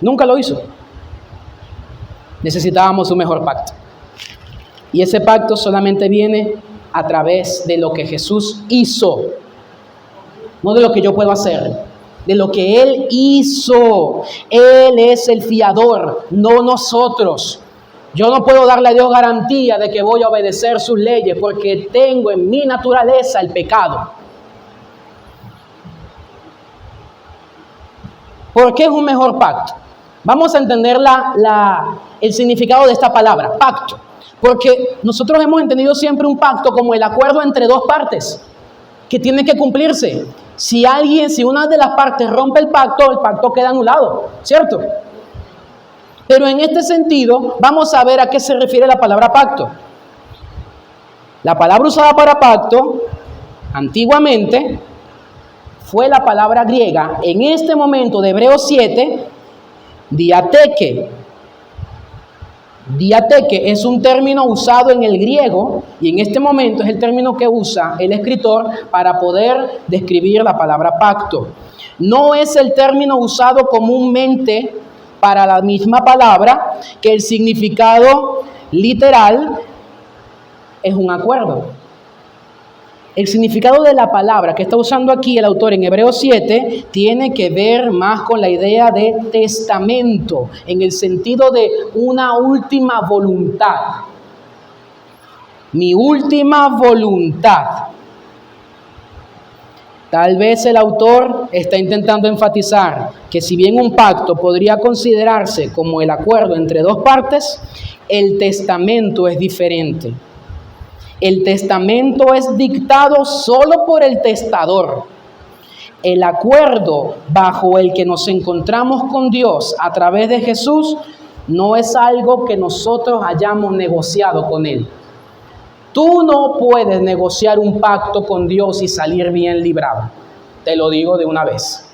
Nunca lo hizo. Necesitábamos un mejor pacto. Y ese pacto solamente viene a través de lo que Jesús hizo. No de lo que yo puedo hacer, de lo que Él hizo. Él es el fiador, no nosotros. Yo no puedo darle a Dios garantía de que voy a obedecer sus leyes porque tengo en mi naturaleza el pecado. ¿Por qué es un mejor pacto? Vamos a entender el significado de esta palabra, pacto. Porque nosotros hemos entendido siempre un pacto como el acuerdo entre dos partes que tiene que cumplirse. Si una de las partes rompe el pacto queda anulado, ¿cierto? Pero en este sentido, vamos a ver a qué se refiere la palabra pacto. La palabra usada para pacto, antiguamente, fue la palabra griega, en este momento de Hebreos 7, diateke. Diateke es un término usado en el griego y en este momento es el término que usa el escritor para poder describir la palabra pacto. No es el término usado comúnmente para la misma palabra, que el significado literal es un acuerdo. El significado de la palabra que está usando aquí el autor en Hebreos 7 tiene que ver más con la idea de testamento, en el sentido de una última voluntad. Mi última voluntad. Tal vez el autor está intentando enfatizar que si bien un pacto podría considerarse como el acuerdo entre dos partes, el testamento es diferente. El testamento es dictado solo por el testador. El acuerdo bajo el que nos encontramos con Dios a través de Jesús no es algo que nosotros hayamos negociado con Él. Tú no puedes negociar un pacto con Dios y salir bien librado. Te lo digo de una vez.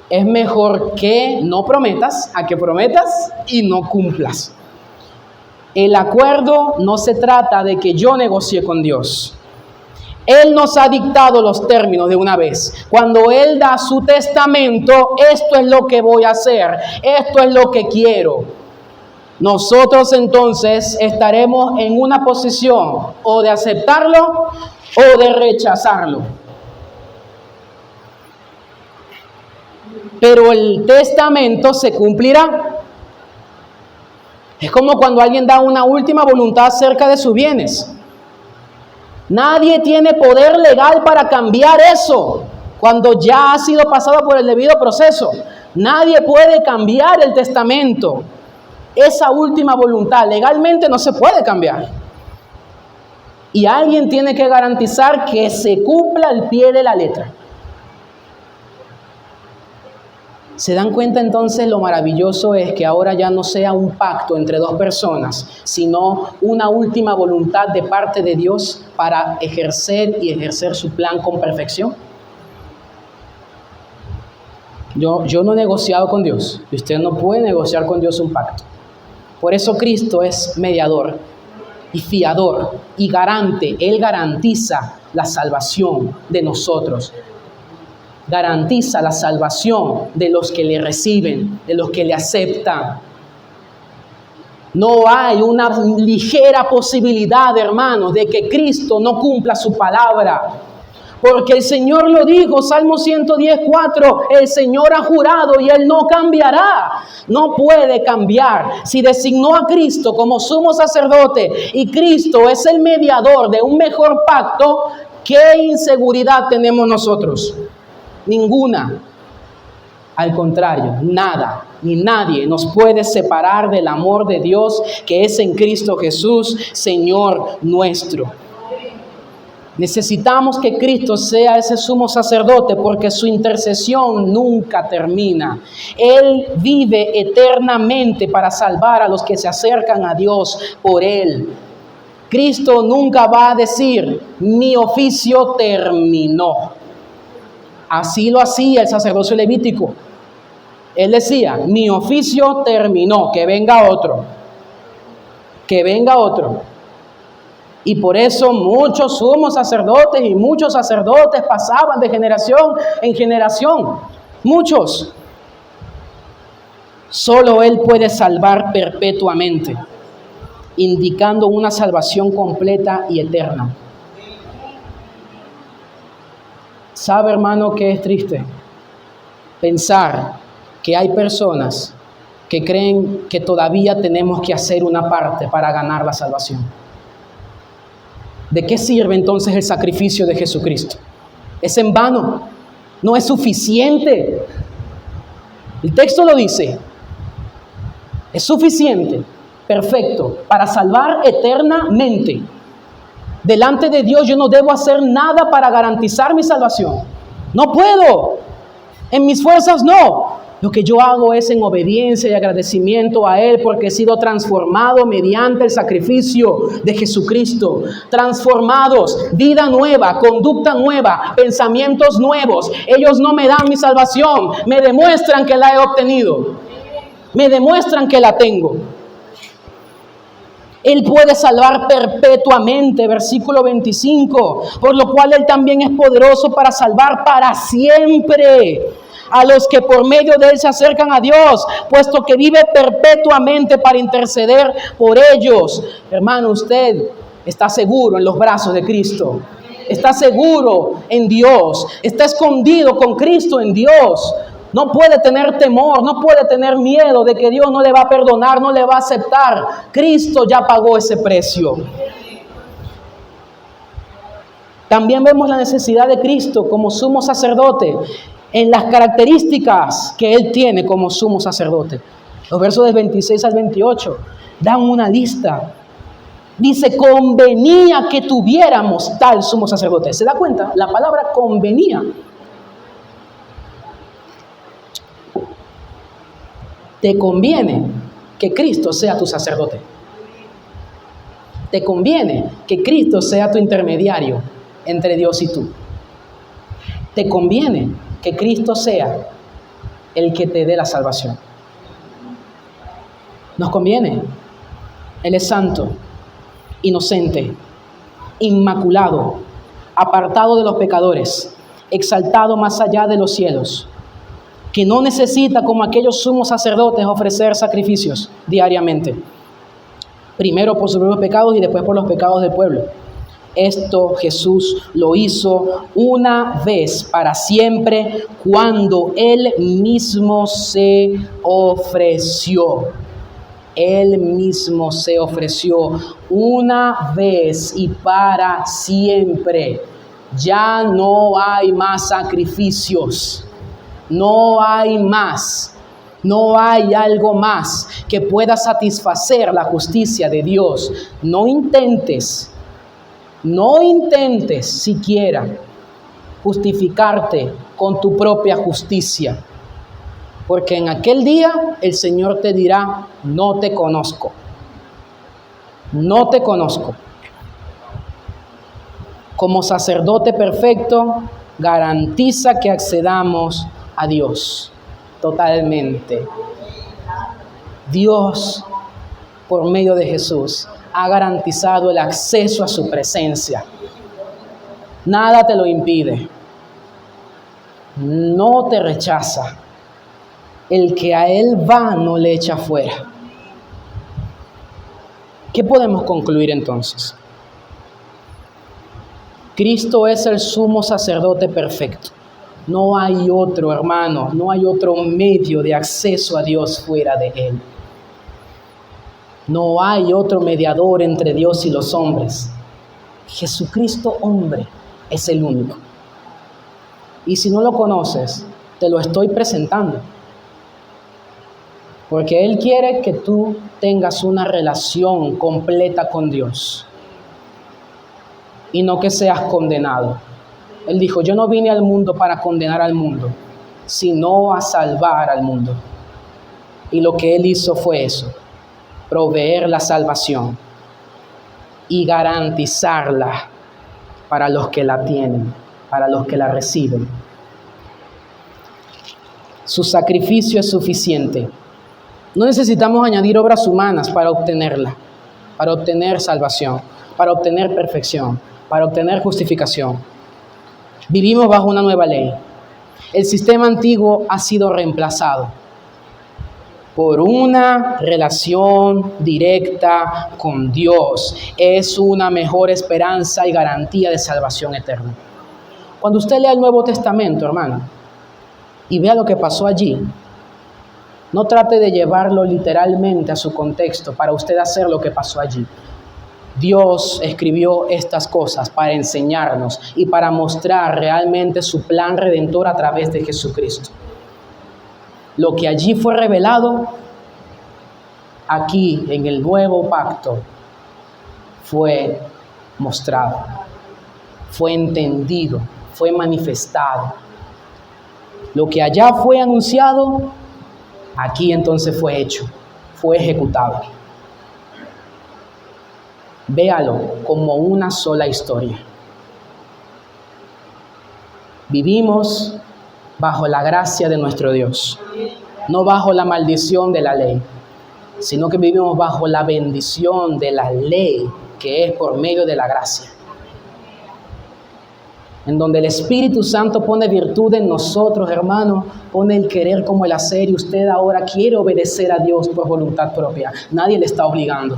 Es mejor que no prometas a que prometas y no cumplas. El acuerdo no se trata de que yo negocie con Dios. Él nos ha dictado los términos de una vez. Cuando Él da su testamento, esto es lo que voy a hacer, esto es lo que quiero. Nosotros entonces estaremos en una posición o de aceptarlo o de rechazarlo. Pero el testamento se cumplirá. Es como cuando alguien da una última voluntad acerca de sus bienes. Nadie tiene poder legal para cambiar eso cuando ya ha sido pasado por el debido proceso. Nadie puede cambiar el testamento. Esa última voluntad legalmente no se puede cambiar. Y alguien tiene que garantizar que se cumpla al pie de la letra. ¿Se dan cuenta entonces lo maravilloso es que ahora ya no sea un pacto entre dos personas, sino una última voluntad de parte de Dios para ejercer su plan con perfección? Yo no he negociado con Dios y usted no puede negociar con Dios un pacto. Por eso Cristo es mediador y fiador y garante. Él garantiza la salvación de nosotros. Garantiza la salvación de los que le reciben, de los que le aceptan. No hay una ligera posibilidad, hermanos, de que Cristo no cumpla su palabra. Porque el Señor lo dijo, Salmo 110:4, el Señor ha jurado y Él no cambiará. No puede cambiar. Si designó a Cristo como sumo sacerdote y Cristo es el mediador de un mejor pacto, ¿qué inseguridad tenemos nosotros? Ninguna. Al contrario, nada ni nadie nos puede separar del amor de Dios que es en Cristo Jesús, Señor nuestro. Necesitamos que Cristo sea ese sumo sacerdote porque su intercesión nunca termina. Él vive eternamente para salvar a los que se acercan a Dios por Él. Cristo nunca va a decir, mi oficio terminó. Así lo hacía el sacerdocio levítico. Él decía, mi oficio terminó, que venga otro. Que venga otro. Y por eso muchos sumos sacerdotes y muchos sacerdotes pasaban de generación en generación. Muchos. Solo Él puede salvar perpetuamente, indicando una salvación completa y eterna. ¿Sabe, hermano, que es triste pensar que hay personas que creen que todavía tenemos que hacer una parte para ganar la salvación? ¿De qué sirve entonces el sacrificio de Jesucristo? Es en vano, no es suficiente. El texto lo dice, es suficiente, perfecto, para salvar eternamente. Delante de Dios yo no debo hacer nada para garantizar mi salvación. No puedo, en mis fuerzas no. Lo que yo hago es en obediencia y agradecimiento a Él porque he sido transformado mediante el sacrificio de Jesucristo. Transformados, vida nueva, conducta nueva, pensamientos nuevos. Ellos no me dan mi salvación, me demuestran que la he obtenido. Me demuestran que la tengo. Él puede salvar perpetuamente, versículo 25, por lo cual Él también es poderoso para salvar para siempre a los que por medio de Él se acercan a Dios, puesto que vive perpetuamente para interceder por ellos. Hermano, usted está seguro en los brazos de Cristo, está seguro en Dios, está escondido con Cristo en Dios. No puede tener temor, no puede tener miedo de que Dios no le va a perdonar, no le va a aceptar. Cristo ya pagó ese precio. También vemos la necesidad de Cristo como sumo sacerdote en las características que Él tiene como sumo sacerdote. Los versos del 26 al 28 dan una lista. Dice, convenía que tuviéramos tal sumo sacerdote. ¿Se da cuenta? La palabra convenía. Te conviene que Cristo sea tu sacerdote. Te conviene que Cristo sea tu intermediario entre Dios y tú. Te conviene que Cristo sea el que te dé la salvación. Nos conviene. Él es santo, inocente, inmaculado, apartado de los pecadores, exaltado más allá de los cielos, que no necesita, como aquellos sumos sacerdotes, ofrecer sacrificios diariamente. Primero por sus propios pecados y después por los pecados del pueblo. Esto Jesús lo hizo una vez para siempre cuando Él mismo se ofreció. Él mismo se ofreció una vez y para siempre. Ya no hay más sacrificios. No hay más, no hay algo más que pueda satisfacer la justicia de Dios. No intentes siquiera justificarte con tu propia justicia, porque en aquel día el Señor te dirá, no te conozco, no te conozco. Como sacerdote perfecto, garantiza que accedamos a Dios totalmente. Dios, por medio de Jesús, ha garantizado el acceso a su presencia. Nada te lo impide. No te rechaza. El que a Él va no le echa fuera. ¿Qué podemos concluir entonces? Cristo es el sumo sacerdote perfecto. No hay otro, hermano, no hay otro medio de acceso a Dios fuera de Él. No hay otro mediador entre Dios y los hombres. Jesucristo, hombre, es el único. Y si no lo conoces, te lo estoy presentando. Porque Él quiere que tú tengas una relación completa con Dios y no que seas condenado. Él dijo, yo no vine al mundo para condenar al mundo, sino a salvar al mundo. Y lo que Él hizo fue eso, proveer la salvación y garantizarla para los que la tienen, para los que la reciben. Su sacrificio es suficiente. No necesitamos añadir obras humanas para obtenerla, para obtener salvación, para obtener perfección, para obtener justificación. Vivimos bajo una nueva ley. El sistema antiguo ha sido reemplazado por una relación directa con Dios. Es una mejor esperanza y garantía de salvación eterna. Cuando usted lea el Nuevo Testamento, hermano, y vea lo que pasó allí, no trate de llevarlo literalmente a su contexto para usted hacer lo que pasó allí. Dios escribió estas cosas para enseñarnos y para mostrar realmente su plan redentor a través de Jesucristo. Lo que allí fue revelado, aquí en el nuevo pacto, fue mostrado, fue entendido, fue manifestado. Lo que allá fue anunciado, aquí entonces fue hecho, fue ejecutado. Véalo como una sola historia. Vivimos bajo la gracia de nuestro Dios, no bajo la maldición de la ley, sino que vivimos bajo la bendición de la ley, que es por medio de la gracia, en donde el Espíritu Santo pone virtud en nosotros, hermano, pone el querer como el hacer, y usted ahora quiere obedecer a Dios por voluntad propia. Nadie le está obligando,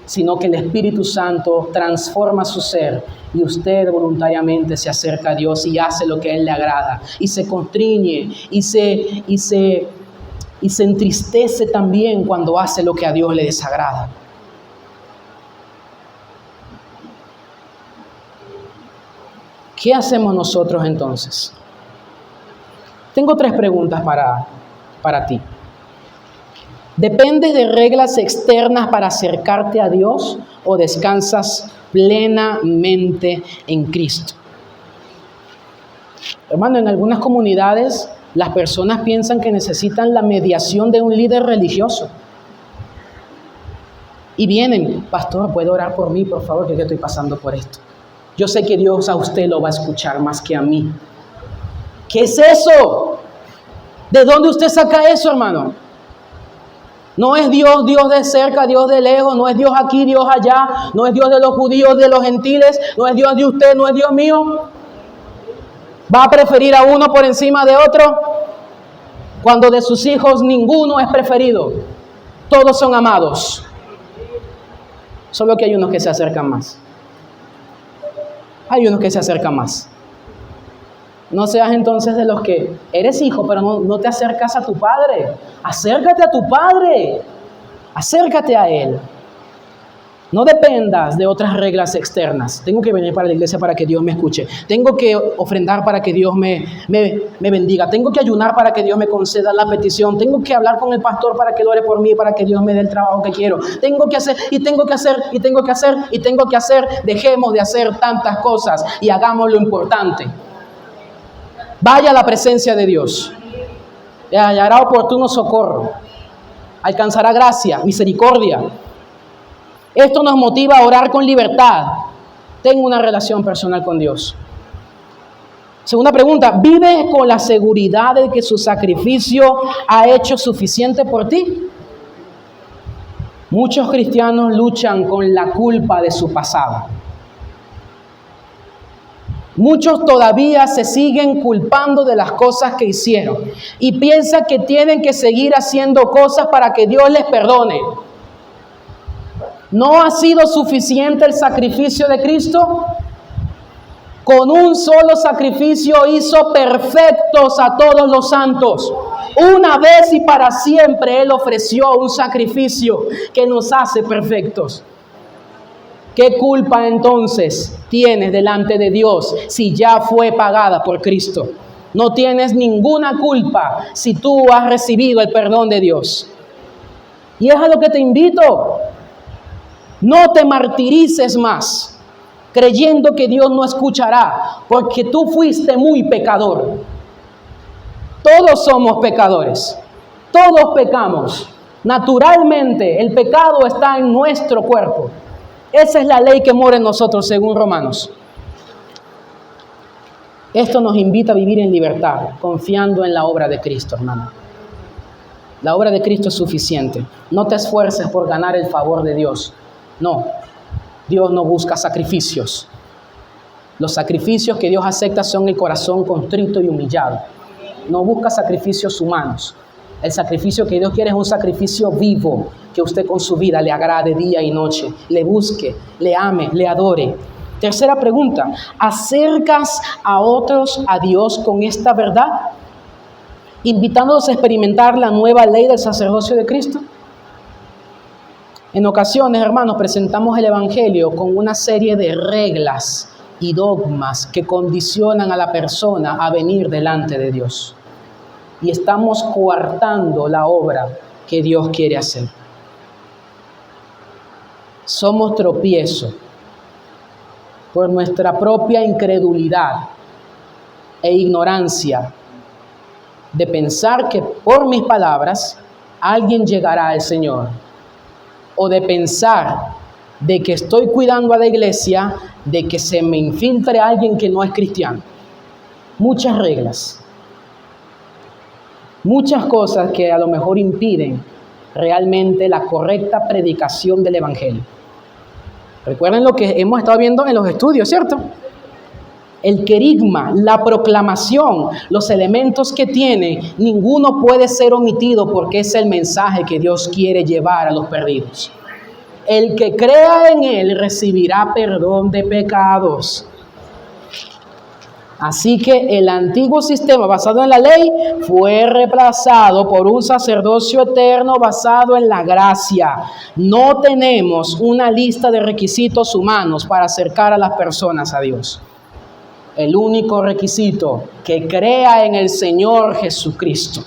sino que el Espíritu Santo transforma su ser y usted voluntariamente se acerca a Dios y hace lo que a Él le agrada y se constriñe y se entristece también cuando hace lo que a Dios le desagrada. ¿Qué hacemos nosotros entonces? Tengo 3 preguntas para ti. ¿Dependes de reglas externas para acercarte a Dios o descansas plenamente en Cristo? Hermano, en algunas comunidades las personas piensan que necesitan la mediación de un líder religioso. Y vienen, pastor, ¿puede orar por mí, por favor, que yo estoy pasando por esto? Yo sé que Dios a usted lo va a escuchar más que a mí. ¿Qué es eso? ¿De dónde usted saca eso, hermano? No es Dios, Dios de cerca, Dios de lejos, no es Dios aquí, Dios allá, no es Dios de los judíos, de los gentiles, no es Dios de usted, no es Dios mío. ¿Va a preferir a uno por encima de otro? Cuando de sus hijos ninguno es preferido, todos son amados. Solo que hay unos que se acercan más. Hay unos que se acercan más. No seas entonces de los que eres hijo, pero no te acercas a tu padre. Acércate a tu padre. Acércate a Él. No dependas de otras reglas externas. Tengo que venir para la iglesia para que Dios me escuche. Tengo que ofrendar para que Dios me bendiga. Tengo que ayunar para que Dios me conceda la petición. Tengo que hablar con el pastor para que él ore por mí, para que Dios me dé el trabajo que quiero. Tengo que hacer, y tengo que hacer, y tengo que hacer, y tengo que hacer. Dejemos de hacer tantas cosas y hagamos lo importante. Vaya a la presencia de Dios. Le hallará oportuno socorro. Alcanzará gracia, misericordia. Esto nos motiva a orar con libertad. Tengo una relación personal con Dios. Segunda pregunta, ¿vives con la seguridad de que su sacrificio ha hecho suficiente por ti? Muchos cristianos luchan con la culpa de su pasado. Muchos todavía se siguen culpando de las cosas que hicieron y piensan que tienen que seguir haciendo cosas para que Dios les perdone. ¿No ha sido suficiente el sacrificio de Cristo? Con un solo sacrificio hizo perfectos a todos los santos. Una vez y para siempre Él ofreció un sacrificio que nos hace perfectos. ¿Qué culpa entonces tienes delante de Dios si ya fue pagada por Cristo? No tienes ninguna culpa si tú has recibido el perdón de Dios. Y es a lo que te invito. No te martirices más, creyendo que Dios no escuchará, porque tú fuiste muy pecador. Todos somos pecadores, todos pecamos. Naturalmente, el pecado está en nuestro cuerpo. Esa es la ley que mora en nosotros, según Romanos. Esto nos invita a vivir en libertad, confiando en la obra de Cristo, hermano. La obra de Cristo es suficiente. No te esfuerces por ganar el favor de Dios. No, Dios no busca sacrificios. Los sacrificios que Dios acepta son el corazón contrito y humillado. No busca sacrificios humanos. El sacrificio que Dios quiere es un sacrificio vivo, que usted con su vida le agrade día y noche, le busque, le ame, le adore. Tercera pregunta, ¿acercas a otros a Dios con esta verdad? Invitándolos a experimentar la nueva ley del sacerdocio de Cristo. En ocasiones, hermanos, presentamos el Evangelio con una serie de reglas y dogmas que condicionan a la persona a venir delante de Dios. Y estamos coartando la obra que Dios quiere hacer. Somos tropiezo por nuestra propia incredulidad e ignorancia de pensar que por mis palabras alguien llegará al Señor, o de pensar de que estoy cuidando a la iglesia, de que se me infiltre alguien que no es cristiano. Muchas reglas, muchas cosas que a lo mejor impiden realmente la correcta predicación del Evangelio. Recuerden lo que hemos estado viendo en los estudios, ¿cierto? El querigma, la proclamación, los elementos que tiene, ninguno puede ser omitido porque es el mensaje que Dios quiere llevar a los perdidos. El que crea en Él recibirá perdón de pecados. Así que el antiguo sistema basado en la ley fue reemplazado por un sacerdocio eterno basado en la gracia. No tenemos una lista de requisitos humanos para acercar a las personas a Dios. El único requisito, que crea en el Señor Jesucristo.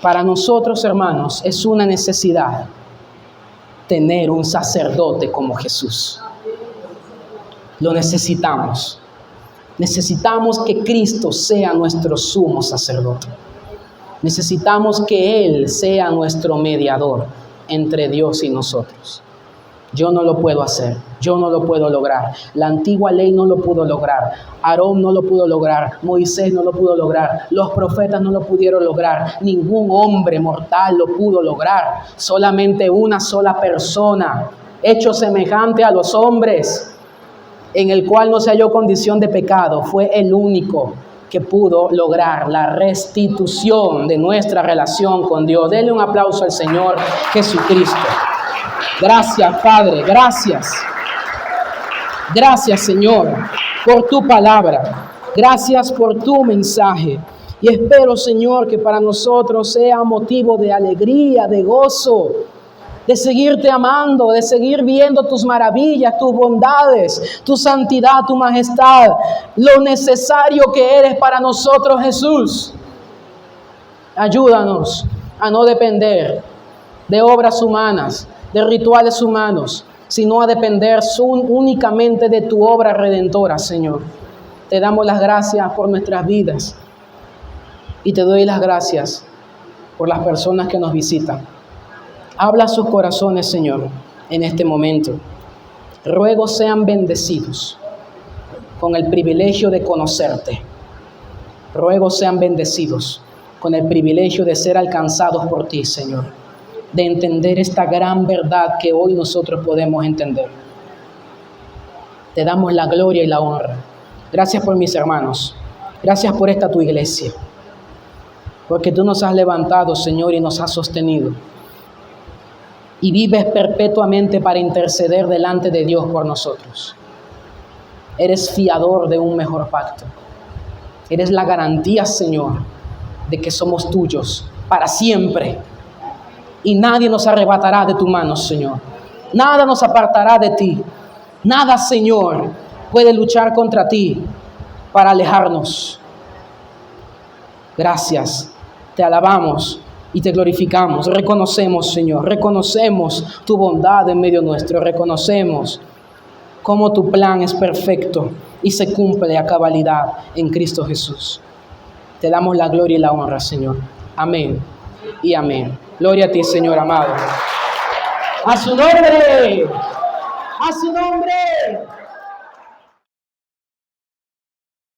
Para nosotros, hermanos, es una necesidad tener un sacerdote como Jesús. Lo necesitamos. Necesitamos que Cristo sea nuestro sumo sacerdote. Necesitamos que Él sea nuestro mediador entre Dios y nosotros. Yo no lo puedo hacer, yo no lo puedo lograr. La antigua ley no lo pudo lograr. Aarón no lo pudo lograr. Moisés no lo pudo lograr. Los profetas no lo pudieron lograr. Ningún hombre mortal lo pudo lograr. Solamente una sola persona, hecho semejante a los hombres, en el cual no se halló condición de pecado, fue el único que pudo lograr la restitución de nuestra relación con Dios. Denle un aplauso al Señor Jesucristo. Gracias, Padre, gracias. Gracias, Señor, por tu palabra. Gracias por tu mensaje. Y espero, Señor, que para nosotros sea motivo de alegría, de gozo, de seguirte amando, de seguir viendo tus maravillas, tus bondades, tu santidad, tu majestad, lo necesario que eres para nosotros, Jesús. Ayúdanos a no depender de obras humanas, de rituales humanos, sino a depender únicamente de tu obra redentora, Señor. Te damos las gracias por nuestras vidas y te doy las gracias por las personas que nos visitan. Habla a sus corazones, Señor, en este momento. Ruego sean bendecidos con el privilegio de conocerte. Ruego sean bendecidos con el privilegio de ser alcanzados por ti, Señor, de entender esta gran verdad que hoy nosotros podemos entender. Te damos la gloria y la honra. Gracias por mis hermanos. Gracias por esta tu iglesia. Porque tú nos has levantado, Señor, y nos has sostenido. Y vives perpetuamente para interceder delante de Dios por nosotros. Eres fiador de un mejor pacto. Eres la garantía, Señor, de que somos tuyos para siempre. Y nadie nos arrebatará de tu mano, Señor. Nada nos apartará de ti. Nada, Señor, puede luchar contra ti. para alejarnos. Gracias, te alabamos y te glorificamos. Reconocemos, Señor, reconocemos tu bondad en medio nuestro. Reconocemos cómo tu plan es perfecto y se cumple a cabalidad en Cristo Jesús. Te damos la gloria y la honra, Señor. Amén y amén. Gloria a ti, Señor amado. ¡A su nombre! ¡A su nombre!